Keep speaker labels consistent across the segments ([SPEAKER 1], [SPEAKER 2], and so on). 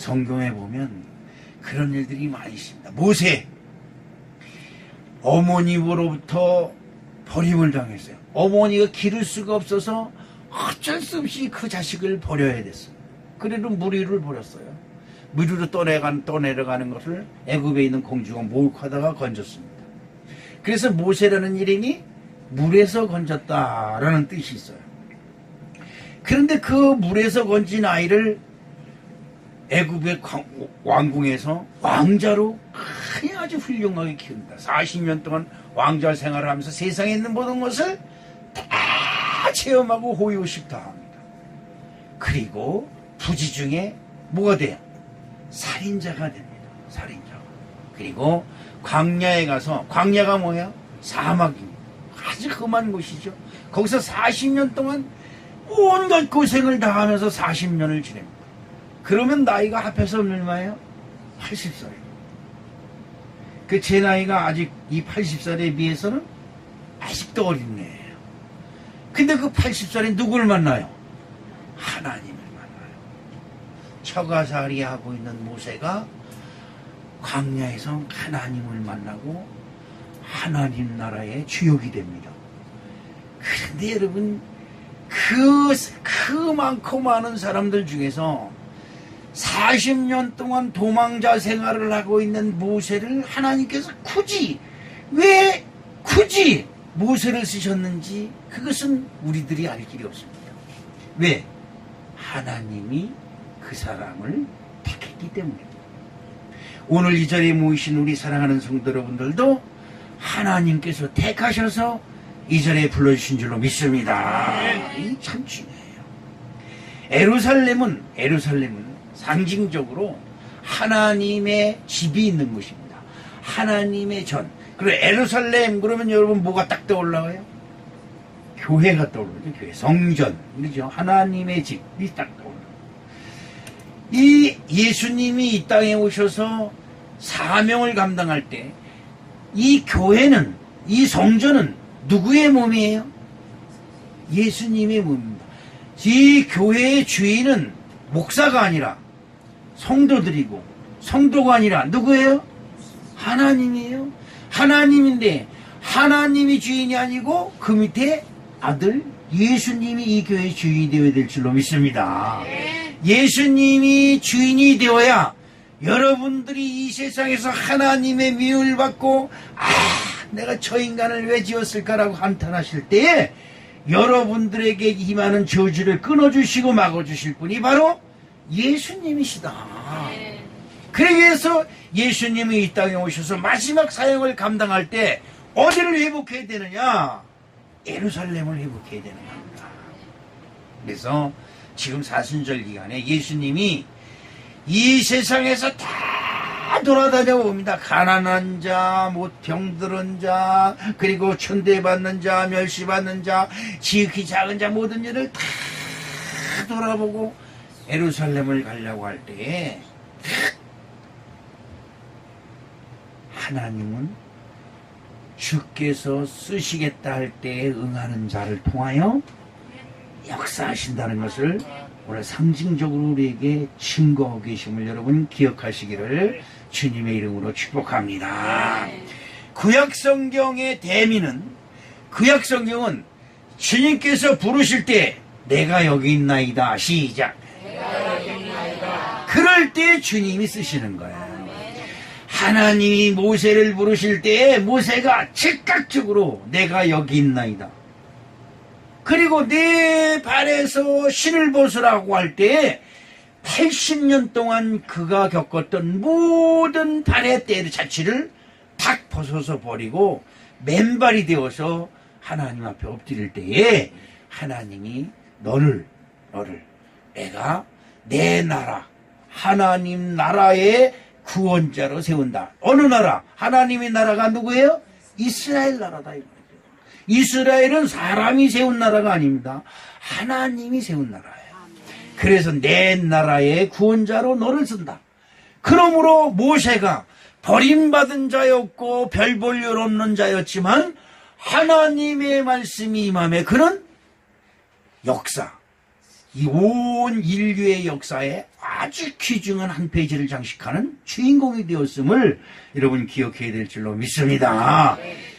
[SPEAKER 1] 성경에 보면 그런 일들이 많이 있습니다. 모세, 어머님으로부터 버림을 당했어요. 어머니가 기를 수가 없어서 어쩔 수 없이 그 자식을 버려야 됐어요. 그래도 무리를 버렸어요. 무리로 떠내려가는 것을 애굽에 있는 공주가 목욕하다가 건졌습니다. 그래서 모세라는 이름이 물에서 건졌다라는 뜻이 있어요. 그런데 그 물에서 건진 아이를 애굽의 왕궁에서 왕자로 아주 훌륭하게 키웁니다. 40년 동안 왕자 생활을 하면서 세상에 있는 모든 것을 다 체험하고 호의호식 다 합니다. 그리고 부지 중에 뭐가 돼요? 살인자가 됩니다. 살인자가. 그리고 광야에 가서, 광야가 뭐야? 사막입니다. 아주 험한 곳이죠. 거기서 40년 동안 온갖 고생을 다 하면서 40년을 지냅니다. 그러면 나이가 합해서 얼마예요? 80살이에요. 그 제 나이가 아직 이 80살에 비해서는 아직도 어린애예요. 근데 그 80살에 누굴 만나요? 하나님을 만나요. 처가살이 하고 있는 모세가 광야에서 하나님을 만나고 하나님 나라의 주역이 됩니다. 그런데 여러분, 그 많고 많은 사람들 중에서 40년 동안 도망자 생활을 하고 있는 모세를 하나님께서 왜 굳이 모세를 쓰셨는지 그것은 우리들이 알 길이 없습니다. 왜? 하나님이 그 사람을 택했기 때문입니다. 오늘 이 자리에 모이신 우리 사랑하는 성도 여러분들도 하나님께서 택하셔서 이 자리에 불러주신 줄로 믿습니다. 이 참 중요해요. 에루살렘은 상징적으로 하나님의 집이 있는 곳입니다. 하나님의 전. 그리고 에루살렘 그러면 여러분 뭐가 딱 떠올라와요? 교회가 떠오르죠. 교회. 성전. 그렇죠. 하나님의 집이 딱 떠올라요. 이 예수님이 이 땅에 오셔서 사명을 감당할 때 이 교회는, 이 성전은 누구의 몸이에요? 예수님의 몸입니다. 이 교회의 주인은 목사가 아니라 성도들이고, 성도가 아니라 누구예요? 하나님이에요. 하나님인데 하나님이 주인이 아니고 그 밑에 아들 예수님이 이 교회의 주인이 되어야 될 줄로 믿습니다. 예수님이 주인이 되어야 여러분들이 이 세상에서 하나님의 미움을 받고 내가 저 인간을 왜 지었을까라고 한탄하실 때에 여러분들에게 임하는 저주를 끊어주시고 막아주실 분이 바로 예수님이시다. 그러기 위해서 예수님이 이 땅에 오셔서 마지막 사역을 감당할 때 어디를 회복해야 되느냐? 예루살렘을 회복해야 되는 겁니다. 그래서 지금 사순절 기간에 예수님이 이 세상에서 다 돌아다녀 봅니다. 가난한 자, 병들은 자, 그리고 천대받는 자, 멸시받는 자, 지극히 작은 자 모든 일을 다 돌아보고 예루살렘을 가려고 할 때에 하나님은 주께서 쓰시겠다 할 때에 응하는 자를 통하여 역사하신다는 것을 오늘 상징적으로 우리에게 증거하고 계심을 여러분 기억하시기를 주님의 이름으로 축복합니다. 구약성경의 대미는, 구약성경은 주님께서 부르실 때 내가 여기 있나이다. 시작. 그럴 때 주님이 쓰시는 거예요. 하나님이 모세를 부르실 때에 모세가 즉각적으로 내가 여기 있나이다. 그리고 내 발에서 신을 벗으라고 할 때에 80년 동안 그가 겪었던 모든 발의 때 자취를 탁 벗어서 버리고 맨발이 되어서 하나님 앞에 엎드릴 때에 하나님이 너를 내가 내 나라, 하나님 나라의 구원자로 세운다. 어느 나라? 하나님의 나라가 누구예요? 이스라엘 나라다. 이스라엘은 사람이 세운 나라가 아닙니다. 하나님이 세운 나라예요. 그래서 내 나라의 구원자로 너를 쓴다. 그러므로 모세가 버림받은 자였고 별 볼 일 없는 자였지만 하나님의 말씀이 임함에 그는 역사, 이 온 인류의 역사에 아주 귀중한 한 페이지를 장식하는 주인공이 되었음을 여러분 기억해야 될 줄로 믿습니다.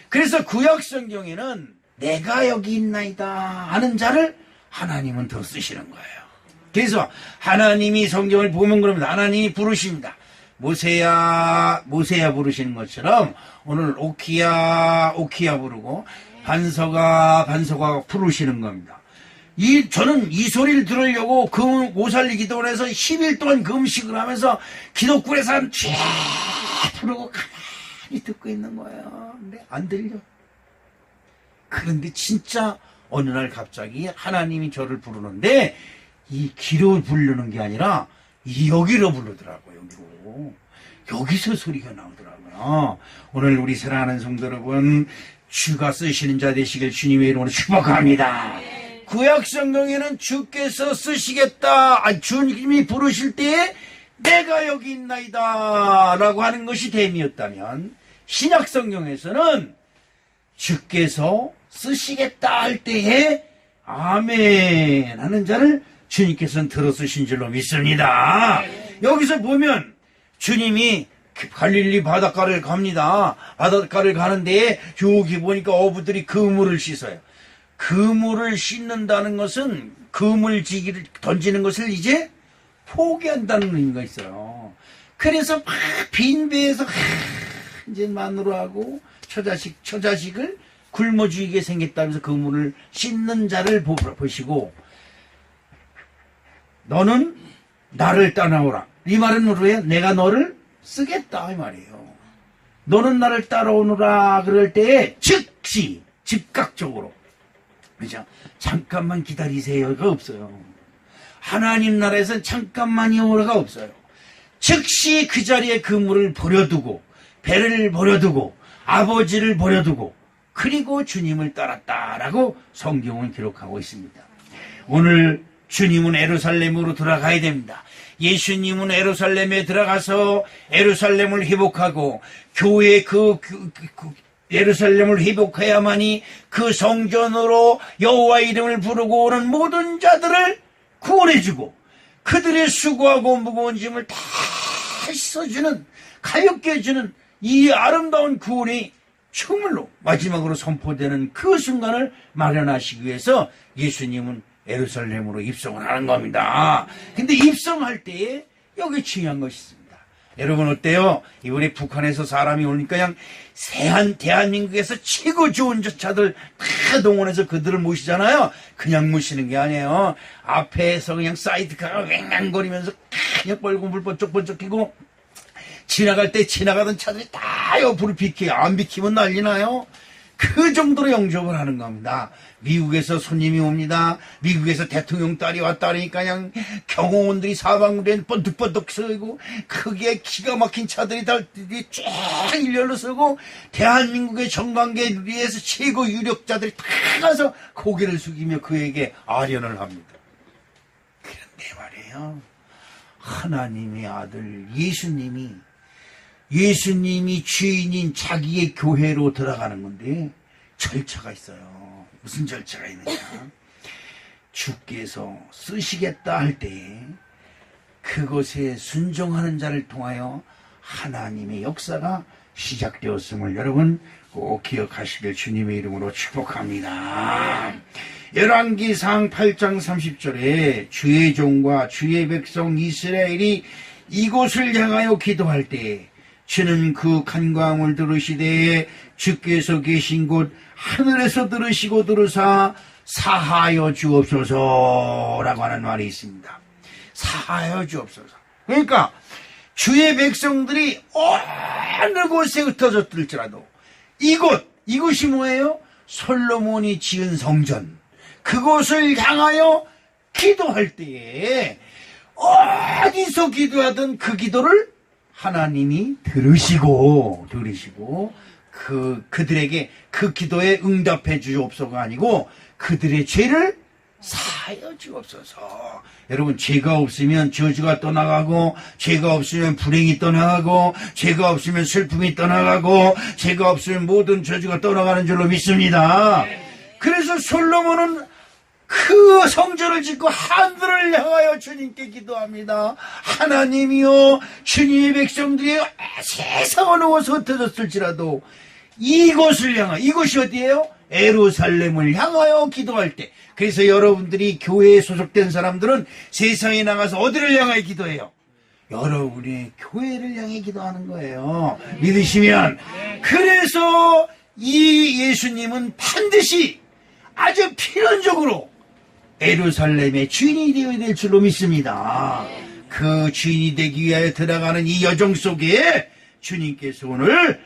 [SPEAKER 1] 그래서 구약 성경에는 내가 여기 있나이다 하는 자를 하나님은 더 쓰시는 거예요. 그래서 하나님이 성경을 보면 그러면 하나님이 부르십니다. 모세야 부르시는 것처럼 오늘 오키야 부르고 반석아 부르시는 겁니다. 저는 이 소리를 들으려고 오살리 기도를 해서 10일 동안 금식을 하면서 기독굴에서 쫙 부르고 가만히 듣고 있는 거예요. 근데 안 들려. 그런데 진짜 어느 날 갑자기 하나님이 저를 부르는데 이 귀로 부르는 게 아니라 여기로 부르더라고요. 여기서 소리가 나오더라고요. 오늘 우리 사랑하는 성도 여러분, 주가 쓰시는 자 되시길 주님의 이름으로 축복합니다. 구약 성경에는 주께서 쓰시겠다, 주님이 부르실 때에 내가 여기 있나이다 라고 하는 것이 됨이었다면, 신약 성경에서는 주께서 쓰시겠다 할 때에 아멘 하는 자를 주님께서는 들어 쓰신 줄로 믿습니다. 여기서 보면 주님이 갈릴리 바닷가를 갑니다. 바닷가를 가는데 여기 보니까 어부들이 그물을 씻어요. 그물을 씻는다는 것은 그물지기를 던지는 것을 이제 포기한다는 의미가 있어요. 그래서 막 빈 배에서 이제 마누라하고 처자식을 굶어 죽이게 생겼다면서 그물을 씻는 자를 보시고 너는 나를 따라오라. 이 말은 뭐예요? 내가 너를 쓰겠다 이 말이에요. 너는 나를 따라오느라 그럴 때에 즉시 즉각적으로, 그죠? 잠깐만 기다리세요가 없어요. 하나님 나라에서는 잠깐만이오가 없어요. 즉시 그 자리에 그물을 버려두고 배를 버려두고 아버지를 버려두고 그리고 주님을 따랐다라고 성경은 기록하고 있습니다. 오늘 주님은 예루살렘으로 들어가야 됩니다. 예수님은 예루살렘에 들어가서 예루살렘을 회복하고 교회 예루살렘을 회복해야만이 그 성전으로 여호와 이름을 부르고 오는 모든 자들을 구원해주고 그들의 수고하고 무거운 짐을 다 씻어주는, 가볍게 해주는 이 아름다운 구원이 정말로 마지막으로 선포되는 그 순간을 마련하시기 위해서 예수님은 예루살렘으로 입성을 하는 겁니다. 근데 입성할 때에 여기 중요한 것이 있습니다. 여러분 어때요? 이번에 북한에서 사람이 오니까 그냥 대한민국에서 최고 좋은 자들 다 동원해서 그들을 모시잖아요. 그냥 모시는 게 아니에요. 앞에서 그냥 사이드카가 왱왱거리면서 그냥 뻘고 물 번쩍번쩍 끼고 지나갈 때 지나가던 차들이 다 옆으로 비켜요. 안 비키면 난리 나요. 그 정도로 영접을 하는 겁니다. 미국에서 손님이 옵니다. 미국에서 대통령 딸이 왔다 그러니까 그냥 경호원들이 사방으로 번뜩번뜩 서고 크게 기가 막힌 차들이 다 쫙 일렬로 서고 대한민국의 정관계에 위해서 최고 유력자들이 다 가서 고개를 숙이며 그에게 아련을 합니다. 그런데 말이에요, 하나님의 아들 예수님이 주인인 자기의 교회로 들어가는 건데 절차가 있어요. 무슨 절차가 있느냐? 주께서 쓰시겠다 할 때에 그것에 순종하는 자를 통하여 하나님의 역사가 시작되었음을 여러분 꼭 기억하시길 주님의 이름으로 축복합니다. 열왕기상 8장 30절에 주의 종과 주의 백성 이스라엘이 이곳을 향하여 기도할 때에 주는 그 간광을 들으시되 주께서 계신 곳 하늘에서 들으시고 들으사 사하여 주옵소서라고 하는 말이 있습니다. 사하여 주옵소서. 그러니까 주의 백성들이 어느 곳에 흩어졌을지라도 이곳이 뭐예요? 솔로몬이 지은 성전, 그곳을 향하여 기도할 때에 어디서 기도하든 그 기도를 하나님이 들으시고 그들에게 그 기도에 응답해 주옵소서가 아니고 그들의 죄를 사하여 주옵소서. 여러분, 죄가 없으면 저주가 떠나가고, 죄가 없으면 불행이 떠나가고, 죄가 없으면 슬픔이 떠나가고, 죄가 없으면 모든 저주가 떠나가는 줄로 믿습니다. 그래서 솔로몬은 그 성전을 짓고 하늘을 향하여 주님께 기도합니다. 하나님이여, 주님의 백성들이 세상 어느 곳에 흩어졌을지라도 이곳을 향하여, 이곳이 어디예요? 예루살렘을 향하여 기도할 때, 그래서 여러분들이 교회에 소속된 사람들은 세상에 나가서 어디를 향하여 기도해요? 여러분이 교회를 향해 기도하는 거예요. 믿으시면. 그래서 이 예수님은 반드시 아주 필연적으로 예루살렘의 주인이 되어야 될 줄로 믿습니다. 그 주인이 되기 위하여 들어가는 이 여정 속에 주님께서 오늘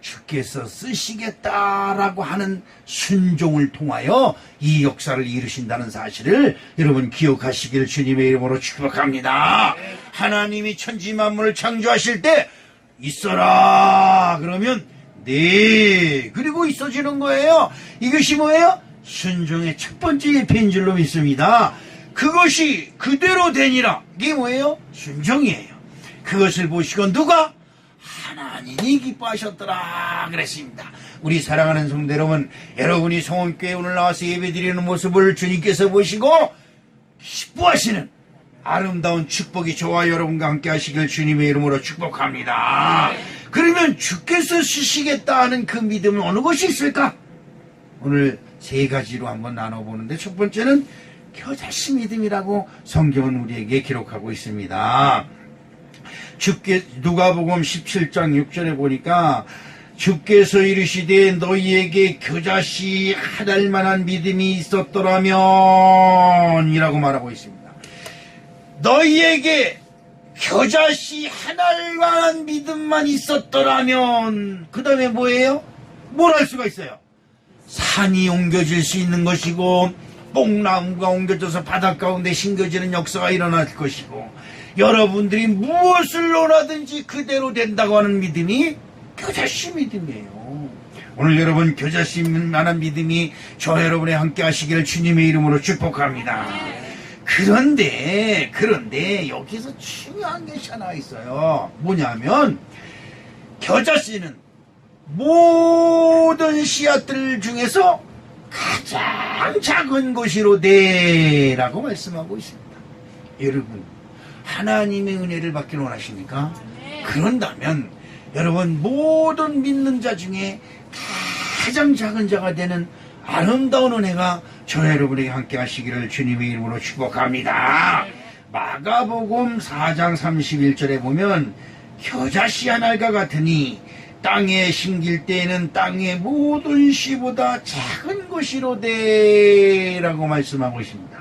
[SPEAKER 1] 주께서 쓰시겠다라고 하는 순종을 통하여 이 역사를 이루신다는 사실을 여러분 기억하시길 주님의 이름으로 축복합니다. 하나님이 천지 만물을 창조하실 때 있어라 그러면 네, 그리고 있어지는 거예요. 이것이 뭐예요? 순종의 첫 번째 예표인 줄로 믿습니다. 그것이 그대로 되니라. 이게 뭐예요? 순종이에요. 그것을 보시고 누가? 하나님이 기뻐하셨더라 그랬습니다. 우리 사랑하는 성도 여러분, 여러분이 성원교회에 오늘 나와서 예배드리는 모습을 주님께서 보시고 기뻐하시는 아름다운 축복이 저와 여러분과 함께 하시길 주님의 이름으로 축복합니다. 그러면 주께서 쓰시겠다 하는 그 믿음은 어느 것이 있을까? 오늘 세 가지로 한번 나눠보는데, 첫 번째는 겨자씨 믿음이라고 성경은 우리에게 기록하고 있습니다. 누가복음 17장 6절에 보니까 주께서 이르시되 너희에게 겨자씨 한 알만한 믿음이 있었더라면 이라고 말하고 있습니다. 너희에게 겨자씨 한 알만한 믿음만 있었더라면, 그 다음에 뭐예요? 뭘 할 수가 있어요? 산이 옮겨질 수 있는 것이고, 뽕나무가 옮겨져서 바닷 가운데 심겨지는 역사가 일어날 것이고, 여러분들이 무엇을 논하든지 그대로 된다고 하는 믿음이 겨자씨 믿음이에요. 오늘 여러분 겨자씨만한 믿음이 저 여러분의 함께 하시기를 주님의 이름으로 축복합니다. 그런데 여기서 중요한 것이 하나 있어요. 뭐냐면 겨자씨는 모든 씨앗들 중에서 가장 작은 것이로되 라고 말씀하고 있습니다. 여러분, 하나님의 은혜를 받기를 원하십니까? 그런다면 여러분 모든 믿는 자 중에 가장 작은 자가 되는 아름다운 은혜가 저 여러분에게 함께 하시기를 주님의 이름으로 축복합니다. 마가복음 4장 31절에 보면 겨자씨 한 알과 같으니 땅에 심길 때에는 땅의 모든 씨보다 작은 것이로되 라고 말씀하고 있습니다.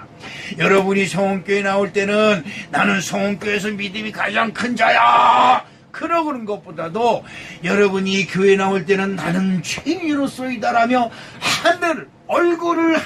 [SPEAKER 1] 여러분이 성원교회 나올 때는 나는 성원교회에서 믿음이 가장 큰 자야 그러는 것보다도 여러분이 교회 나올 때는 나는 죄인으로서이다라며 얼굴을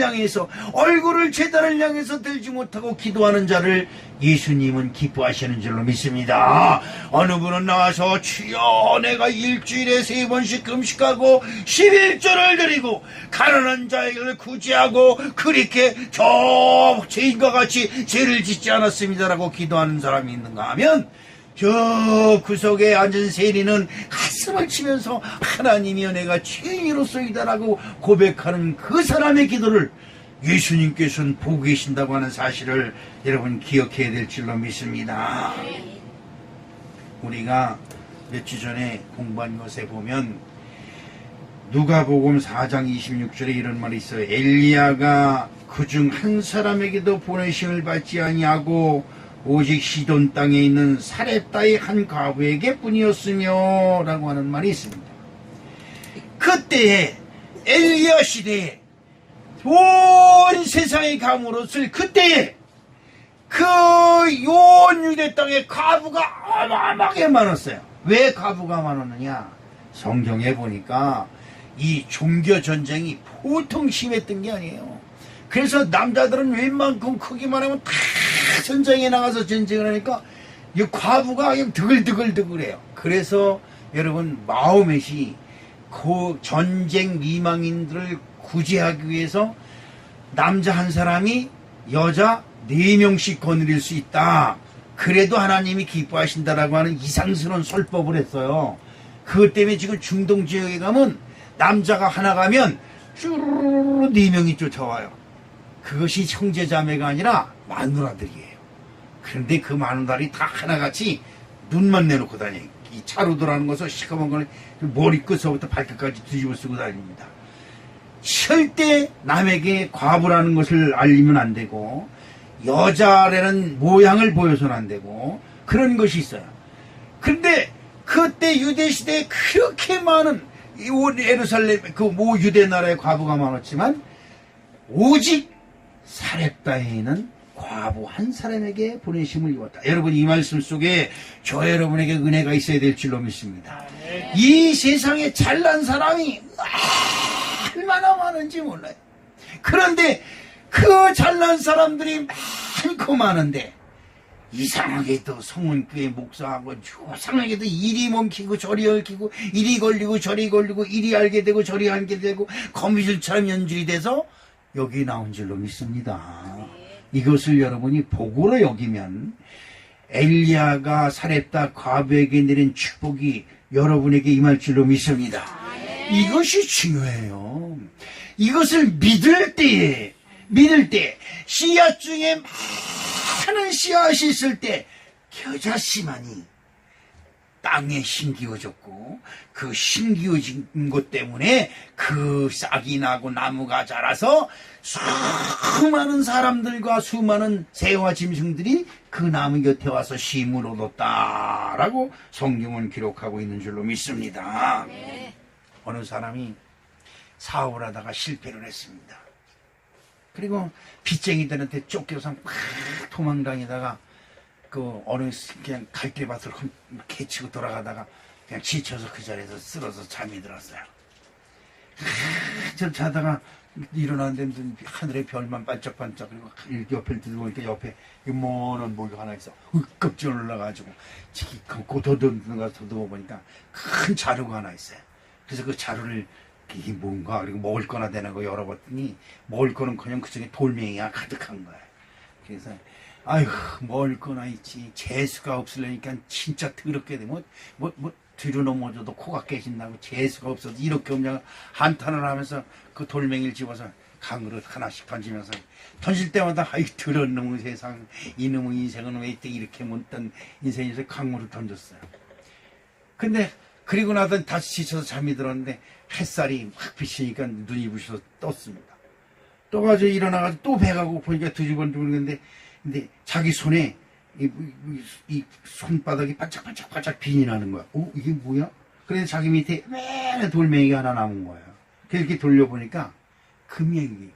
[SPEAKER 1] 향해서, 얼굴을 제단을 향해서 들지 못하고 기도하는 자를 예수님은 기뻐하시는 줄로 믿습니다. 어느 분은 나와서 주여 내가 일주일에 3번씩 금식하고 11조를 드리고 가난한 자에게 구제하고 그렇게 저 죄인과 같이 죄를 짓지 않았습니다라고 기도하는 사람이 있는가 하면 저 구석에 앉은 세리는 가슴을 치면서 하나님이여 내가 죄인으로서이다라고 고백하는 그 사람의 기도를 예수님께서는 보고 계신다고 하는 사실을 여러분 기억해야 될 줄로 믿습니다. 우리가 몇 주 전에 공부한 것에 보면 누가복음 4장 26절에 이런 말이 있어요. 엘리야가 그중 한 사람에게도 보내심을 받지 아니하고 오직 시돈 땅에 있는 사렙다의 한 과부에게 뿐이었으며 라고 하는 말이 있습니다. 그때에 엘리야 시대에 온 세상의 가물었을 그때에 그 온 유대 땅에 과부가 어마어마하게 많았어요. 왜 과부가 많았느냐? 성경에 보니까 이 종교 전쟁이 보통 심했던 게 아니에요. 그래서 남자들은 웬만큼 크기만 하면 다 전쟁에 나가서 전쟁을 하니까 이 과부가 그냥 드글드글드글해요. 그래서 여러분 마호멧이 그 전쟁 미망인들을 구제하기 위해서 남자 한 사람이 여자 4명씩 거느릴 수 있다. 그래도 하나님이 기뻐하신다라고 하는 이상스러운 설법을 했어요. 그것 때문에 지금 중동 지역에 가면 남자가 하나 가면 쭈르르 4명이 쫓아와요. 그것이 형제자매가 아니라 마누라들이에요. 그런데 그 마누라들이 다 하나같이 눈만 내놓고 다녀요. 이 차로도라는 것은 시커먼 걸 머리끝서부터 발끝까지 뒤집어 쓰고 다닙니다. 절대 남에게 과부라는 것을 알리면 안 되고 여자라는 모양을 보여서는 안 되고 그런 것이 있어요. 그런데 그때 유대시대에 그렇게 많은 예루살렘 그 모 유대 나라의 과부가 많았지만 오직 사렙다에는 과부 한 사람에게 보내심을 입었다. 여러분 이 말씀 속에 저 여러분에게 은혜가 있어야 될 줄로 믿습니다. 이 세상에 잘난 사람이 얼마나 많은지 몰라요. 그런데 그 잘난 사람들이 많고 많은데 이상하게도 성문교회 목사하고 이상하게도 이리 멈추고 저리 얽히고 이리 걸리고 저리 걸리고 이리 알게 되고 저리 알게 되고 거미줄처럼 연줄이 돼서 여기 나온 줄로 믿습니다. 이것을 여러분이 복으로 여기면 엘리야가 사렙다 과부에게 내린 축복이 여러분에게 임할 줄로 믿습니다. 이것이 중요해요. 이것을 믿을 때 씨앗 중에 많은 씨앗이 있을 때 겨자씨만이 땅에 심기워졌고 그 심기워진 것 때문에 그 싹이 나고 나무가 자라서 수많은 사람들과 수많은 새와 짐승들이 그 나무 곁에 와서 쉼을 얻었다라고 성경은 기록하고 있는 줄로 믿습니다. 네. 어느 사람이 사업을 하다가 실패를 했습니다. 그리고 빚쟁이들한테 쫓겨서 막 도망다니다가 그 어느 그냥 갈대밭을 개치고 돌아가다가 그냥 지쳐서 그 자리에서 쓰러져 잠이 들었어요. 한참 자다가 일어났는데 하늘에 별만 반짝반짝 그리고 옆을 들고 보니까 옆에 이만한 뭐가 하나 있어. 깜짝 놀라가지고 고도듬는 거 더듬어 보니까 큰 자루가 하나 있어요. 그래서 그 자루를 이게 뭔가 그리고 먹을 거나 되는 거 열어봤더니 먹을 거는 그냥 그중에 돌멩이가 가득한 거예요. 그래서 아이고 먹을 거나 있지 재수가 없으려니까 진짜 더럽게 되면 뭐 뒤로 넘어져도 코가 깨진다고 재수가 없어서 이렇게 없냐 한탄을 하면서 그 돌멩이를 집어서 강으로 하나씩 던지면서 던질 때마다 아이 더러운 놈의 세상 이놈의 인생은 왜 이렇게 못된 인생에서 강으로 던졌어요. 근데 그리고 나서 다시 지쳐서 잠이 들었는데 햇살이 확 비치니까 눈이 부셔서 떴습니다. 떠가지고 일어나가지고 또 배가 고프니까 뒤집어지는데 근데 자기 손에 이 손바닥이 반짝반짝 빛이 나는 거야. 이게 뭐야? 그래서 자기 밑에 맨 돌멩이가 하나 남은 거예요. 그래서 이렇게 돌려보니까 금이야 이게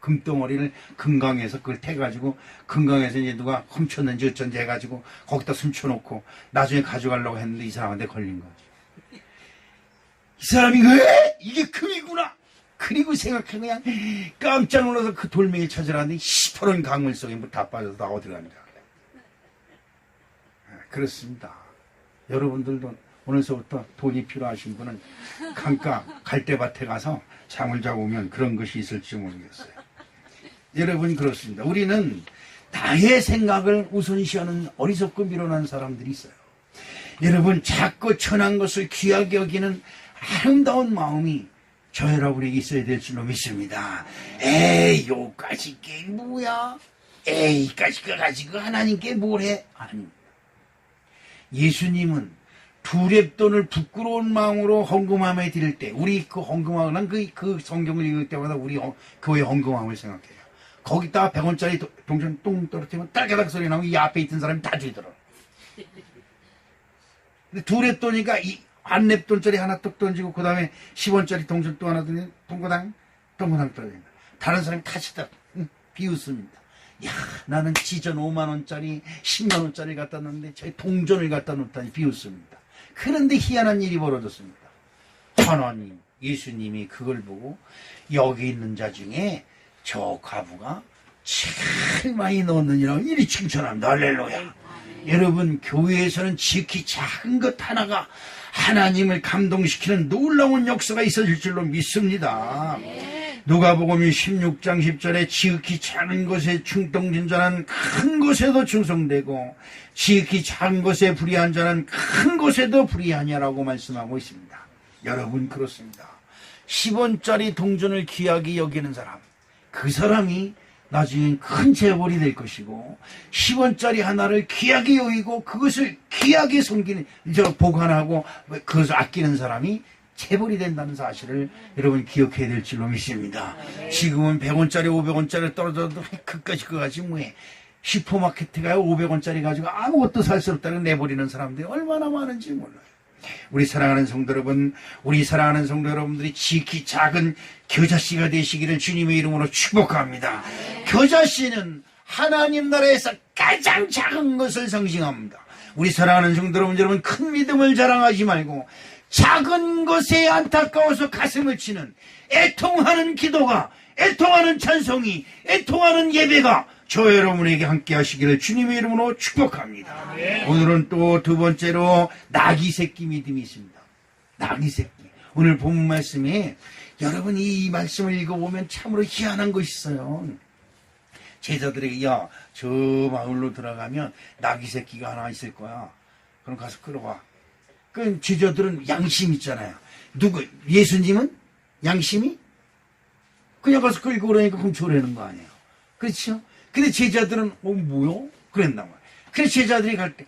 [SPEAKER 1] 금덩어리를 금강에서 그걸 태가지고 금강에서 이제 누가 훔쳤는지 어쩐지 해가지고 거기다 숨겨놓고 나중에 가져가려고 했는데 이 사람한테 걸린 거지. 이 사람이 왜 이게 금이구나. 그리고 생각해 그냥 깜짝 놀라서 그 돌멩이 찾으라는데 시퍼런 강물 속에 뭐 다 빠져서 다 어디 가는가. 그렇습니다. 여러분들도 오늘서부터 돈이 필요하신 분은 강가 갈대밭에 가서 잠을 자고 오면 그런 것이 있을지 모르겠어요. 여러분 그렇습니다. 우리는 나의 생각을 우선시하는 어리석고 미련한 사람들이 있어요. 여러분 작고 천한 것을 귀하게 여기는 아름다운 마음이 저 여러분에게 있어야 될 줄로 믿습니다. 에이 요까지 게 뭐야? 에이까지 거 가지고 하나님께 뭘 해? 아닙니다. 예수님은 두렙돈을 부끄러운 마음으로 헌금함에 드릴 때 우리 그 헌금함은 그 성경을 읽을 때마다 우리 교회 헌금함을 생각해요. 거기다가 100원짜리 동전 똥 떨어뜨리면 딸가닥 소리 나면 이 앞에 있던 사람이 다 죽이더라. 근데 두렙돈이니까 이 안랩돈짜리 하나 뚝 던지고 그 다음에 10원짜리 동전 또 하나 던지면 동거당 떨어진다. 다른 사람이 다시다 비웃습니다. 야 나는 지전 5만원짜리 10만원짜리 갖다 놨는데 저희 동전을 갖다 놓다니 비웃습니다. 그런데 희한한 일이 벌어졌습니다. 하나님 예수님이 그걸 보고 여기 있는 자 중에 저 과부가 제일 많이 넣었느니라고 이리 칭찬합니다. 할렐루야. 여러분 교회에서는 지극히 작은 것 하나가 하나님을 감동시키는 놀라운 역사가 있어질 줄로 믿습니다. 누가복음 16장 10절에 지극히 작은 것에 충동진 자는 큰 것에도 충성되고 지극히 작은 것에 불의한 자는 큰 것에도 불의하냐라고 말씀하고 있습니다. 여러분 그렇습니다. 10원짜리 동전을 귀하게 여기는 사람 그 사람이 나중엔 큰 재벌이 될 것이고 10원짜리 하나를 귀하게 여기고 그것을 귀하게 섬기는 보관하고 그것을 아끼는 사람이 재벌이 된다는 사실을 여러분 기억해야 될 줄로 믿습니다. 지금은 100원짜리 500원짜리 떨어져도 그까지 그까지 뭐해. 슈퍼마켓에 가요 500원짜리 가지고 아무것도 살 수 없다고 내버리는 사람들이 얼마나 많은지 몰라요. 우리 사랑하는 성도 여러분, 우리 사랑하는 성도 여러분들이 지극히 작은 겨자씨가 되시기를 주님의 이름으로 축복합니다. 겨자씨는 하나님 나라에서 가장 작은 것을 상징합니다. 우리 사랑하는 성도 여러분, 큰 믿음을 자랑하지 말고 작은 것에 안타까워서 가슴을 치는 애통하는 기도가, 애통하는 찬송이, 애통하는 예배가 저 여러분에게 함께 하시기를 주님의 이름으로 축복합니다. 오늘은 또 두 번째로 나귀 새끼 믿음이 있습니다. 나귀 새끼. 오늘 본문 말씀에 여러분 이 말씀을 읽어보면 참으로 희한한 것이 있어요. 제자들에게 야, 저 마을로 들어가면 나귀 새끼가 하나 있을 거야. 그럼 가서 끌어와. 그 제자들은 양심 있잖아요. 예수님은 양심이? 그냥 가서 끌고 오라니까 그럼 줘라는 거 아니에요. 그렇죠? 근데 제자들은 뭐요? 그랬단 말이에요. 그래서 제자들이 갈 때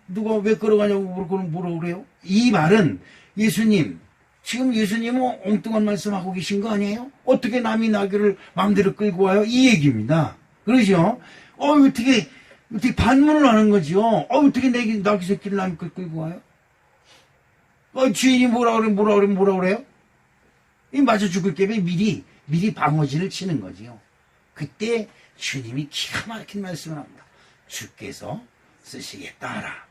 [SPEAKER 1] 누가 왜 끌어가냐고 뭐라 그래요? 이 말은 예수님, 지금 예수님은 엉뚱한 말씀하고 계신 거 아니에요? 어떻게 남이 나귀를 마음대로 끌고 와요? 이 얘기입니다. 그러죠? 어떻게 반문을 하는 거죠? 어떻게 나귀 새끼를 남이 끌고 와요? 주인이 뭐라 그래요? 이 맞아 죽을 게임에 미리 방어진을 치는 거지요. 그때 주님이 기가 막힌 말씀을 합니다. 주께서 쓰시겠다 하라.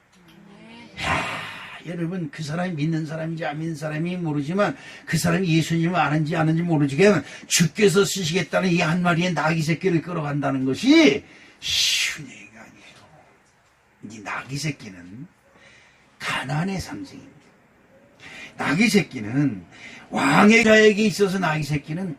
[SPEAKER 1] 여러분 그 사람이 믿는 사람인지 안 믿는 사람이 모르지만 그 사람이 예수님을 아는지 모르지만 주께서 쓰시겠다는 이 한 마리의 나귀 새끼를 끌어간다는 것이 쉬운 얘기가 아니에요. 이 나귀 새끼는 가난의 상징입니다. 나귀 새끼는 왕의 자에게 있어서 나귀 새끼는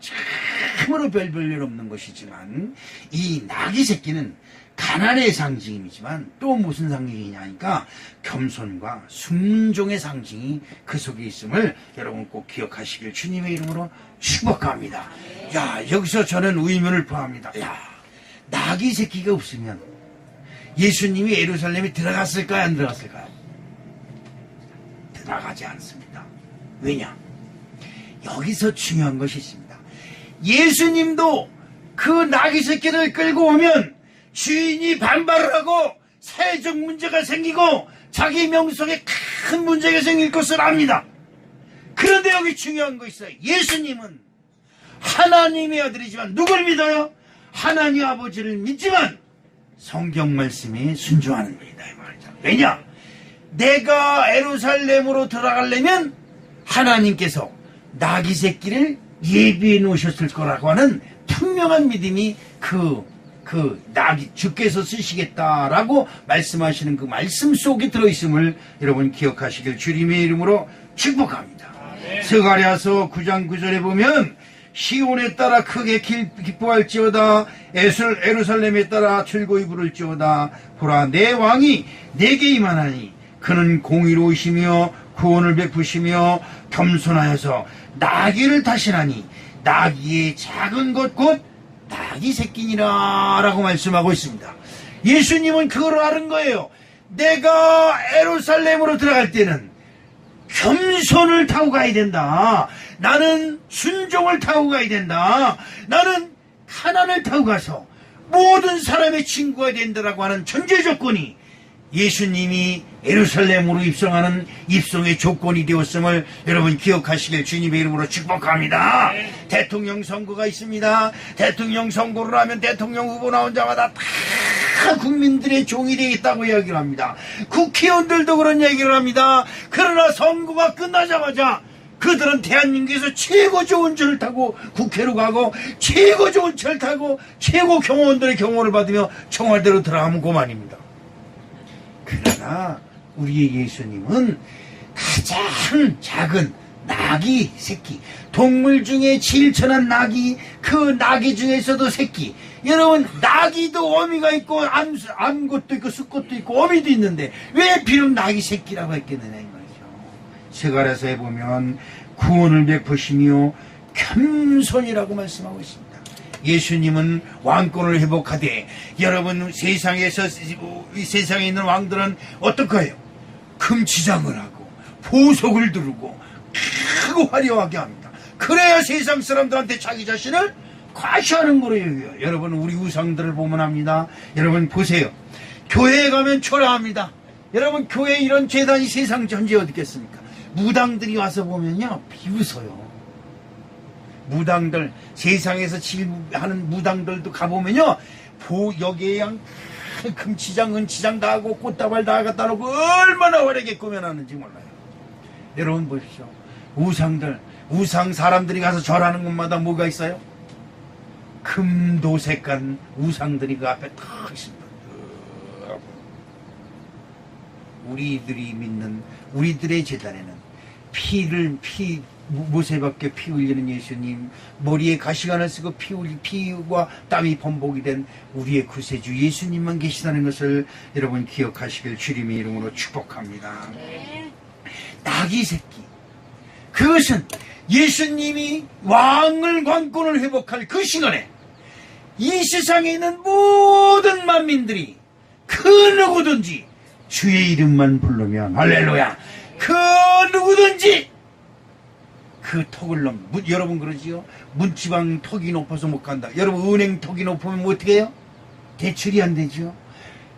[SPEAKER 1] 참으로 별 일 없는 것이지만 이 나귀 새끼는 가난의 상징이지만 또 무슨 상징이냐 하니까 겸손과 순종의 상징이 그 속에 있음을 여러분 꼭 기억하시길 주님의 이름으로 축복합니다. 야, 여기서 저는 의문을 표합니다. 야, 나귀 새끼가 없으면 예수님이 예루살렘에 들어갔을까요? 안 들어갔을까요? 들어가지 않습니다. 왜냐? 여기서 중요한 것이 있습니다. 예수님도 그 나귀 새끼를 끌고 오면 주인이 반발을 하고 사회적 문제가 생기고 자기 명성에 큰 문제가 생길 것을 압니다. 그런데 여기 중요한 거 있어요. 예수님은 하나님의 아들이지만 누굴 믿어요? 하나님 아버지를 믿지만 성경 말씀에 순종하는 겁니다. 이 말이죠. 왜냐? 내가 예루살렘으로 들어가려면 하나님께서 나귀 새끼를 예비해 놓으셨을 거라고 하는 분명한 믿음이 나귀 주께서 쓰시겠다라고 말씀하시는 그 말씀 속에 들어있음을 여러분 기억하시길 주님의 이름으로 축복합니다. 스가랴서 9장 9절에 보면 시온에 따라 크게 기뻐할지어다 예루살렘에 따라 즐거이 부를지어다 보라 내 왕이 내게 임하나니 그는 공의로우시며 구원을 베푸시며 겸손하여서 나귀를 타시나니 나귀의 작은 것 곧 나귀 새끼니라 라고 말씀하고 있습니다. 예수님은 그걸 아는 거예요. 내가 예루살렘으로 들어갈 때는 겸손을 타고 가야 된다. 나는 순종을 타고 가야 된다. 나는 가난을 타고 가서 모든 사람의 친구가 된다라고 하는 전제 조건이 예수님이 예루살렘으로 입성하는 입성의 조건이 되었음을 여러분 기억하시길 주님의 이름으로 축복합니다. 대통령 선거가 있습니다. 대통령 선거를 하면 대통령 후보 나온 자마다 다 국민들의 종이 되겠다고 이야기를 합니다. 국회의원들도 그런 얘기를 합니다. 그러나 선거가 끝나자마자 그들은 대한민국에서 최고 좋은 차를 타고 국회로 가고 최고 좋은 차를 타고 최고 경호원들의 경호를 받으며 청와대로 들어가면 그만입니다. 그러나 우리의 예수님은 가장 작은 나귀 새끼, 동물 중에 제일 천한 나귀, 그 나귀 중에서도 새끼. 여러분 나귀도 어미가 있고 암것도 있고 숫것도 있고 어미도 있는데 왜 비록 나귀 새끼라고 했겠느냐 이 말이죠. 스가랴서에 보면 구원을 베푸시며 겸손이라고 말씀하고 있습니다. 예수님은 왕권을 회복하되 여러분 세상에서 이 세상에 있는 왕들은 어떨까요? 금치장을 하고 보석을 두르고 크고 화려하게 합니다. 그래야 세상 사람들한테 자기 자신을 과시하는 거예요. 여러분 우리 우상들을 보면 합니다. 여러분 보세요. 교회에 가면 초라합니다. 여러분 교회 이런 재단이 세상 전체에 어디 있겠습니까? 무당들이 와서 보면요 비웃어요. 무당들 세상에서 하는 무당들도 가보면요 여기에 그냥 금치장 은치장 다 하고 꽃다발 다 갖다 놓고 얼마나 화려하게 꾸며놨는지 몰라요. 여러분 보십시오. 우상들 우상 사람들이 가서 절하는 곳마다 뭐가 있어요? 금도색간 우상들이 그 앞에 탁 있습니다. 우리들이 믿는 우리들의 제단에는 모세밖에 피 흘리는 예수님, 머리에 가시관을 쓰고 피와 땀이 범벅이 된 우리의 구세주 예수님만 계시다는 것을 여러분 기억하시길 주님의 이름으로 축복합니다. 나귀 새끼, 그것은 예수님이 왕권을 회복할 그 시간에 이 세상에 있는 모든 만민들이 그 누구든지 주의 이름만 부르면 할렐루야, 그 누구든지 그 턱을 여러분 그러지요? 문지방 턱이 높아서 못 간다. 여러분 은행 턱이 높으면 뭐 어떻게 해요? 대출이 안 되죠.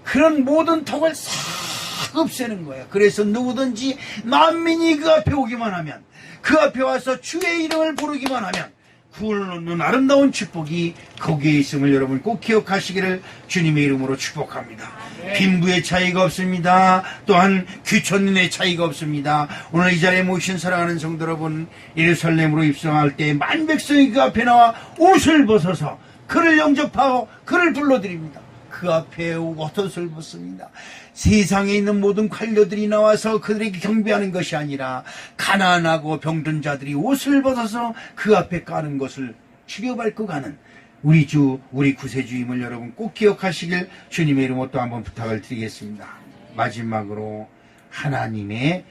[SPEAKER 1] 그런 모든 턱을 싹 없애는 거예요. 그래서 누구든지 만민이 그 앞에 오기만 하면, 그 앞에 와서 주의 이름을 부르기만 하면 구원을 얻는 아름다운 축복이 거기에 있음을 여러분 꼭 기억하시기를 주님의 이름으로 축복합니다. 빈부의 차이가 없습니다. 또한 귀천인의 차이가 없습니다. 오늘 이 자리에 모신 사랑하는 성도 여러분, 예루살렘으로 입성할 때 만백성이 그 앞에 나와 옷을 벗어서 그를 영접하고 그를 불러드립니다. 그 앞에 옷을 벗습니다. 세상에 있는 모든 관료들이 나와서 그들에게 경배하는 것이 아니라 가난하고 병든 자들이 옷을 벗어서 그 앞에 까는 것을 치료받고 가는 우리 주, 우리 구세주임을 여러분 꼭 기억하시길 주님의 이름으로 또 한번 부탁을 드리겠습니다. 마지막으로 하나님의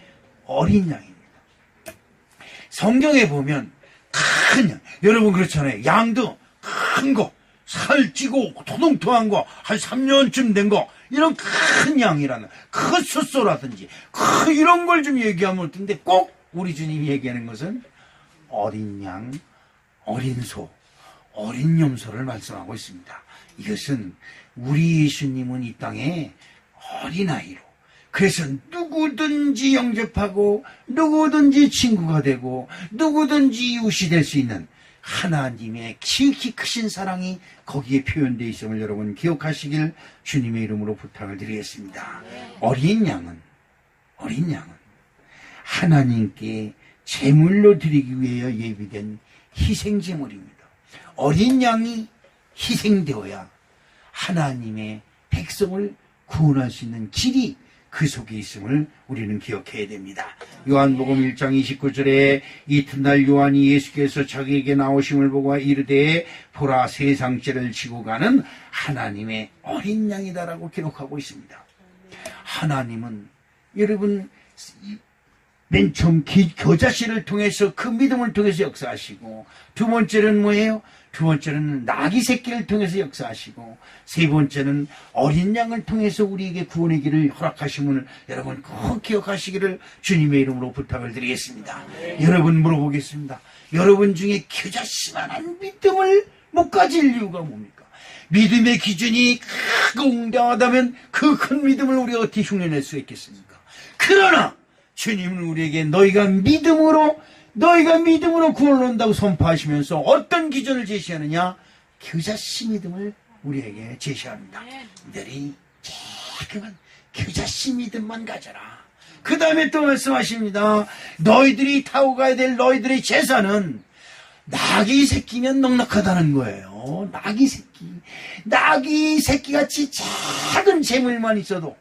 [SPEAKER 1] 어린 양입니다. 성경에 보면 큰 양, 여러분 그렇잖아요. 양도 큰 거, 살찌고 토동토한 거, 한 3년쯤 된 거, 이런 큰 양이라는, 큰 숫소라든지 이런 걸 좀 얘기하면 어떤데, 꼭 우리 주님이 얘기하는 것은 어린 양, 어린 소, 어린 염소를 말씀하고 있습니다. 이것은 우리 예수님은 이 땅에 어린아이로, 그래서 누구든지 영접하고 누구든지 친구가 되고 누구든지 이웃이 될 수 있는 하나님의 지극히 크신 사랑이 거기에 표현되어 있음을 여러분 기억하시길 주님의 이름으로 부탁을 드리겠습니다. 어린 양은 하나님께 제물로 드리기 위하여 예비된 희생제물입니다. 어린 양이 희생되어야 하나님의 백성을 구원할 수 있는 길이 그 속에 있음을 우리는 기억해야 됩니다. 요한복음 1장 29절에 이튿날 요한이 예수께서 자기에게 나오심을 보고 이르되 보라 세상 죄를 지고 가는 하나님의 어린 양이다라고 기록하고 있습니다. 하나님은 여러분 맨 처음 겨자씨를 통해서 그 믿음을 통해서 역사하시고, 두 번째는 뭐예요? 두 번째는 나귀 새끼를 통해서 역사하시고, 세 번째는 어린 양을 통해서 우리에게 구원의 길을 허락하심을 여러분 꼭 기억하시기를 주님의 이름으로 부탁을 드리겠습니다. 여러분 물어보겠습니다. 여러분 중에 겨자씨만한 믿음을 못 가질 이유가 뭡니까? 믿음의 기준이 크고 웅장하다면 그 큰 믿음을 우리가 어떻게 흉내낼 수 있겠습니까? 그러나 주님은 우리에게 너희가 믿음으로 구원을 얻는다고 선포하시면서 어떤 기준을 제시하느냐? 겨자씨 믿음을 우리에게 제시합니다. 너희 조그만 겨자씨 믿음만 가져라. 그 다음에 또 말씀하십니다. 너희들이 타고 가야 될 너희들의 제사는 나귀 새끼면 넉넉하다는 거예요. 나귀 새끼같이 작은 재물만 있어도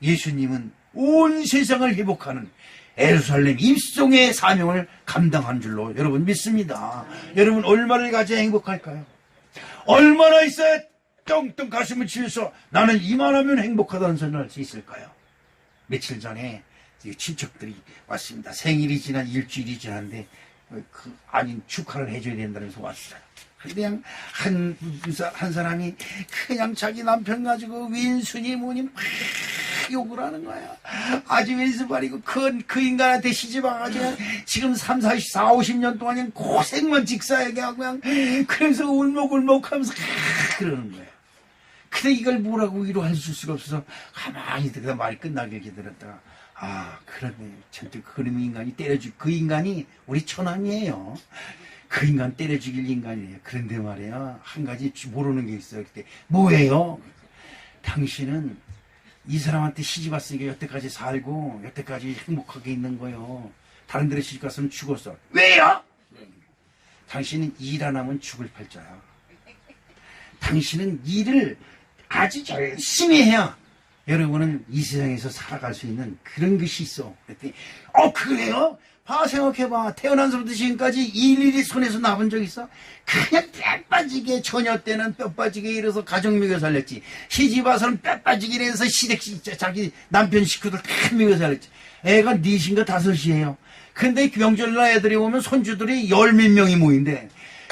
[SPEAKER 1] 예수님은 온 세상을 회복하는 예루살렘 입성의 사명을 감당한 줄로 여러분 믿습니다. 여러분 얼마를 가져야 행복할까요? 얼마나 있어야 뚱뚱 가슴을 치면서 나는 이만하면 행복하다는 소리를 할 수 있을까요? 며칠 전에 친척들이 왔습니다. 생일이 지난 일주일이 지났는데 아닌 축하를 해줘야 된다면서 왔어요. 그냥 한 사람이 그냥 자기 남편 가지고 윈순이 뭐니 막 욕을 하는 거야. 아주 왼수발이고 그 인간한테 시집 와가지고 지금 50년 동안 그냥 고생만 직사하게 하고 그냥 그래서 울먹울먹 하면서 그러는 거야. 근데 이걸 뭐라고 위로할 수가 없어서 가만히 듣다가 말이 끝나길 기다렸다가 그러네. 전체 그런 인간이 그 인간이 우리 처남이에요. 그 인간 때려 죽일 인간이에요. 그런데 말이야, 한 가지 모르는 게 있어요. 그때 뭐예요? 당신은 이 사람한테 시집 왔으니까 여태까지 살고 여태까지 행복하게 있는 거예요. 다른 데로 시집 갔으면 죽었어. 왜요? 당신은 일 안 하면 죽을 팔자야. 당신은 일을 아주 열심히 해야 여러분은 이 세상에서 살아갈 수 있는 그런 것이 있어. 그랬더니 그래요? 생각해봐. 태어난서부터 지금까지 일일이 손에서 나본 적 있어? 그냥 뼈 빠지게 처녀 때는 뼈 빠지게 이래서 가정 먹여 살렸지. 시집 와서는 뼈 빠지게 이래서 자기 남편 식구들 다 먹여 살렸지. 애가 넷인가 다섯이에요. 근데 명절날 애들이 오면 손주들이 10몇 명이 모인대.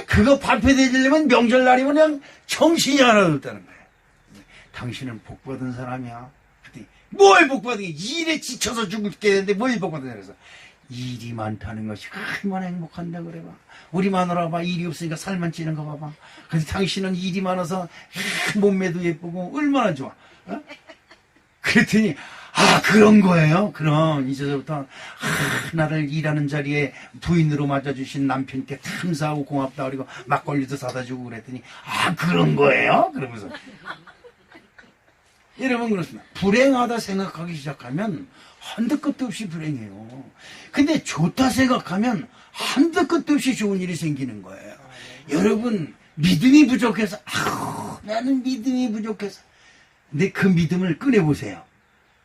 [SPEAKER 1] 그거 밥해 드리려면 명절날이면 그냥 정신이 하나도 없다는 거야. 당신은 복받은 사람이야. 뭘 복받은 게 일에 지쳐서 죽게 되는데 뭘 복받은 그래서 일이 많다는 것이 얼마나 행복한다 그래 봐. 우리 마누라 봐. 일이 없으니까 살만 찌는 거 봐봐. 근데 당신은 일이 많아서 몸매도 예쁘고 얼마나 좋아. 어? 그랬더니 그런 거예요. 그럼 이제부터 나를 일하는 자리에 부인으로 맞아주신 남편께 감사하고 고맙다 그리고 막걸리도 사다 주고 그랬더니 그런 거예요. 그러면서 여러분 그렇습니다. 불행하다 생각하기 시작하면 한도 끝도 없이 불행해요. 근데 좋다 생각하면 한도 끝도 없이 좋은 일이 생기는 거예요. 여러분 믿음이 부족해서 나는 믿음이 부족해서 근데 그 믿음을 꺼내보세요.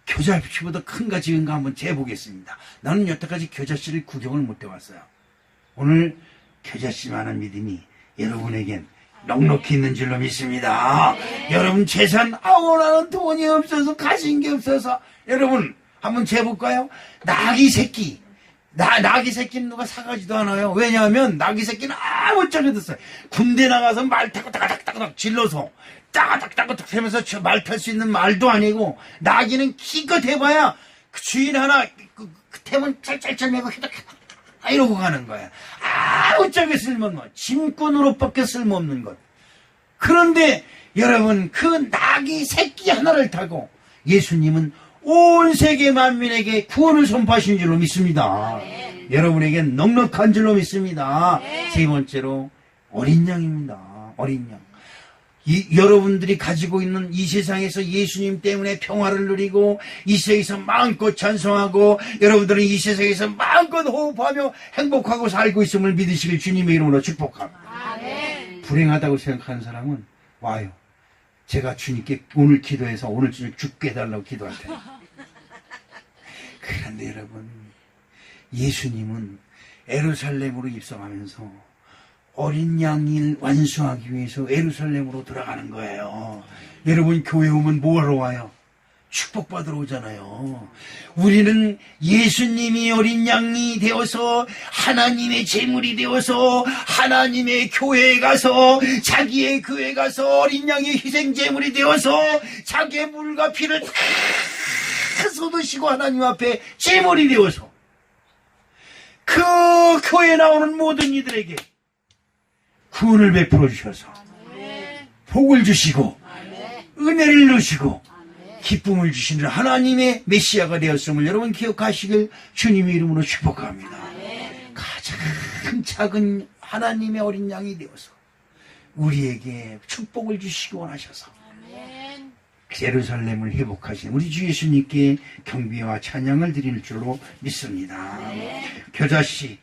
[SPEAKER 1] 겨자씨보다 큰가 지은가 한번 재보겠습니다. 나는 여태까지 겨자씨를 구경을 못 해왔어요. 오늘 겨자씨만한 믿음이 여러분에겐 넉넉히 있는 줄로 믿습니다. 여러분 재산 나는 돈이 없어서 가진 게 없어서 여러분 한번 재볼까요? 나귀 새끼 새끼는 누가 사가지도 않아요. 왜냐하면 나귀 새끼는 아무짝에도 없어요. 군대 나가서 말 타고 따가닥따가닥 질러서 따가닥따가닥 하면서 말 탈 수 있는 말도 아니고 나귀는 기껏 해봐야 주인 하나 태면 짤짤짤 매고 이러고 가는 거야. 아무짝에 쓸모없는 것. 짐꾼으로밖에 쓸모없는 것. 그런데 여러분 그 나귀 새끼 하나를 타고 예수님은 온 세계 만민에게 구원을 선포하신 줄로 믿습니다. 여러분에겐 넉넉한 줄로 믿습니다. 세 번째로 어린 양입니다. 어린 양. 여러분들이 가지고 있는 이 세상에서 예수님 때문에 평화를 누리고 이 세상에서 마음껏 찬송하고 여러분들은 이 세상에서 마음껏 호흡하며 행복하고 살고 있음을 믿으시길 주님의 이름으로 축복합니다. 불행하다고 생각하는 사람은 와요. 제가 주님께 오늘 기도해서 오늘 저녁 죽게 해달라고 기도할 테니까. 그런데 여러분 예수님은 예루살렘으로 입성하면서 어린 양을 완수하기 위해서 예루살렘으로 들어가는 거예요. 여러분 교회 오면 뭐하러 와요? 축복받으러 오잖아요. 우리는 예수님이 어린 양이 되어서 하나님의 제물이 되어서 하나님의 교회에 가서 자기의 교회에 가서 어린 양의 희생 제물이 되어서 자기의 물과 피를 다 쏟으시고 하나님 앞에 제물이 되어서 그 교회에 나오는 모든 이들에게 구원을 베풀어 주셔서 복을 주시고 은혜를 넣으시고 기쁨을 주시는 하나님의 메시아가 되었음을 여러분 기억하시길 주님의 이름으로 축복합니다. 가장 작은 하나님의 어린 양이 되어서 우리에게 축복을 주시기 원하셔서 예루살렘을 회복하신 우리 주 예수님께 경배와 찬양을 드릴 줄로 믿습니다. 겨자씨,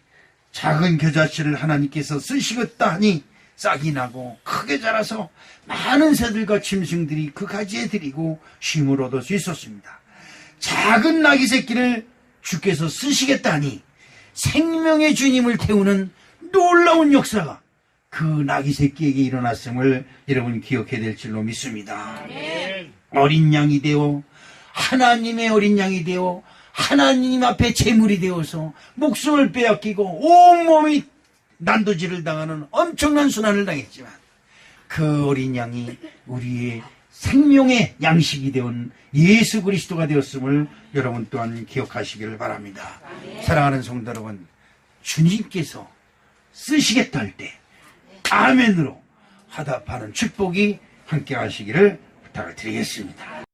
[SPEAKER 1] 작은 겨자씨를 하나님께서 쓰시겠다 하니 싹이 나고 크게 자라서 많은 새들과 짐승들이 그 가지에 들이고 쉼을 얻을 수 있었습니다. 작은 나귀 새끼를 주께서 쓰시겠다 하니 생명의 주님을 태우는 놀라운 역사가 그 나귀 새끼에게 일어났음을 여러분 기억해야 될 줄로 믿습니다. 어린 양이 되어 하나님의 어린 양이 되어 하나님 앞에 제물이 되어서 목숨을 빼앗기고 온몸이 난도질을 당하는 엄청난 순환을 당했지만 그 어린 양이 우리의 생명의 양식이 되온 예수 그리스도가 되었음을 여러분 또한 기억하시기를 바랍니다. 사랑하는 성도 여러분, 주님께서 쓰시겠다 할 때 아멘으로 화답하는 축복이 함께 하시기를 부탁을 드리겠습니다.